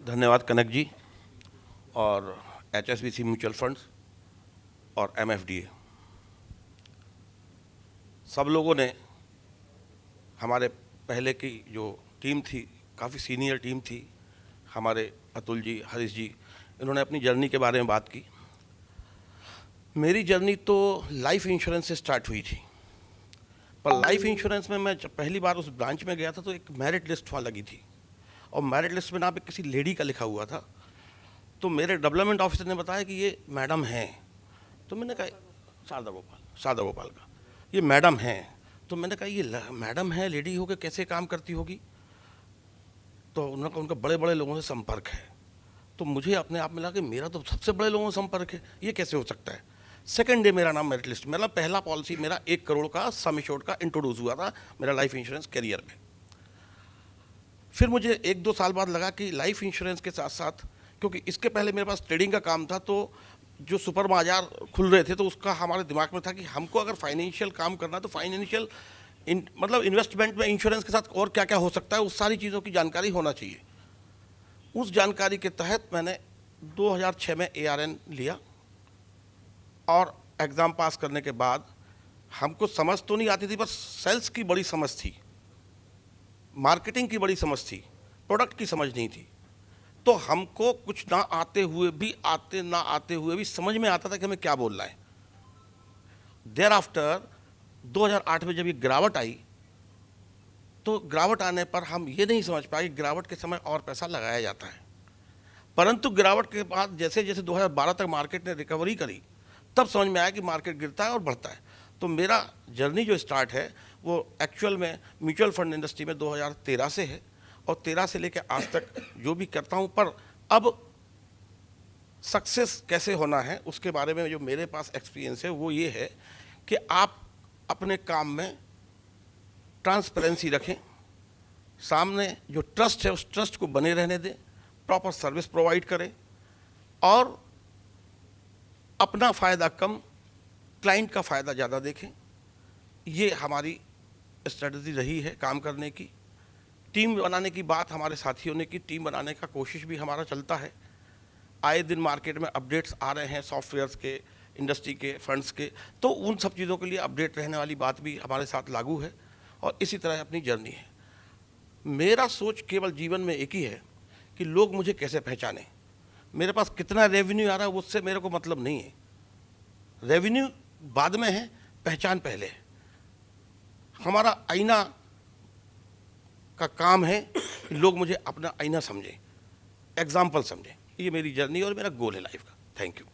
धन्यवाद कनक जी और HSBC mutual funds और MFDA सब लोगों ने, हमारे पहले की जो टीम थी, काफ़ी सीनियर टीम थी, हमारे अतुल जी, हरीश जी, इन्होंने अपनी जर्नी के बारे में बात की। मेरी जर्नी तो लाइफ इंश्योरेंस से स्टार्ट हुई थी, पर लाइफ इंश्योरेंस में मैं जब पहली बार उस ब्रांच में गया था तो एक मेरिट लिस्ट वहाँ लगी थी और मेरिट लिस्ट में नाम पे किसी लेडी का लिखा हुआ था। तो मेरे डेवलपमेंट ऑफिसर ने बताया कि ये मैडम हैं। तो मैंने कहा शारदा भोपाल का ये मैडम हैं। तो मैंने कहा ये मैडम है, लेडी होकर कैसे काम करती होगी। तो उनका उनका बड़े बड़े लोगों से संपर्क है। तो मुझे अपने आप में लगा कि मेरा तो सबसे बड़े लोगों से संपर्क है, ये कैसे हो सकता है। सेकंड डे मेरा नाम मेरिट लिस्ट, मेरा पहला पॉलिसी मेरा 1 करोड़ का सम एश्योर्ड का इंट्रोड्यूस हुआ था मेरा लाइफ इंश्योरेंस करियर में। फिर मुझे 1-2 साल बाद लगा कि लाइफ इंश्योरेंस के साथ साथ, क्योंकि इसके पहले मेरे पास ट्रेडिंग का काम था, तो जो सुपर बाजार खुल रहे थे तो उसका हमारे दिमाग में था कि हमको अगर फाइनेंशियल काम करना है तो फाइनेंशियल मतलब इन्वेस्टमेंट में इंश्योरेंस के साथ और क्या क्या हो सकता है, उस सारी चीज़ों की जानकारी होना चाहिए। उस जानकारी के तहत मैंने 2006 में ARN लिया और एग्ज़ाम पास करने के बाद हमको समझ तो नहीं आती थी, बस सेल्स की बड़ी समझ थी, मार्केटिंग की बड़ी समझ थी, प्रोडक्ट की समझ नहीं थी। तो हमको कुछ ना आते हुए भी समझ में आता था कि हमें क्या बोलना है। देयर आफ्टर 2008 में जब ये गिरावट आई, तो गिरावट आने पर हम ये नहीं समझ पाए कि गिरावट के समय और पैसा लगाया जाता है। परंतु गिरावट के बाद जैसे जैसे 2012 तक मार्केट ने रिकवरी करी, तब समझ में आया कि मार्केट गिरता है और बढ़ता है। तो मेरा जर्नी जो स्टार्ट है वो एक्चुअल में म्यूचुअल फंड इंडस्ट्री में 2013 से है और 13 से लेकर आज तक जो भी करता हूँ। पर अब सक्सेस कैसे होना है उसके बारे में जो मेरे पास एक्सपीरियंस है वो ये है कि आप अपने काम में ट्रांसपेरेंसी रखें, सामने जो ट्रस्ट है उस ट्रस्ट को बने रहने दें, प्रॉपर सर्विस प्रोवाइड करें और अपना फ़ायदा कम, क्लाइंट का फ़ायदा ज़्यादा देखें। ये हमारी स्ट्रेटजी रही है काम करने की। टीम बनाने की बात हमारे साथियों ने की, टीम बनाने का कोशिश भी हमारा चलता है। आए दिन मार्केट में अपडेट्स आ रहे हैं सॉफ्टवेयर्स के, इंडस्ट्री के, फंड्स के, तो उन सब चीज़ों के लिए अपडेट रहने वाली बात भी हमारे साथ लागू है और इसी तरह अपनी जर्नी है। मेरा सोच केवल जीवन में एक ही है कि लोग मुझे कैसे पहचानें। मेरे पास कितना रेवेन्यू आ रहा है उससे मेरे को मतलब नहीं है, रेवेन्यू बाद में है, पहचान पहले है। हमारा आईना का काम है कि लोग मुझे अपना आईना समझें, एग्जाम्पल समझें। ये मेरी जर्नी और मेरा गोल है लाइफ का। Thank you.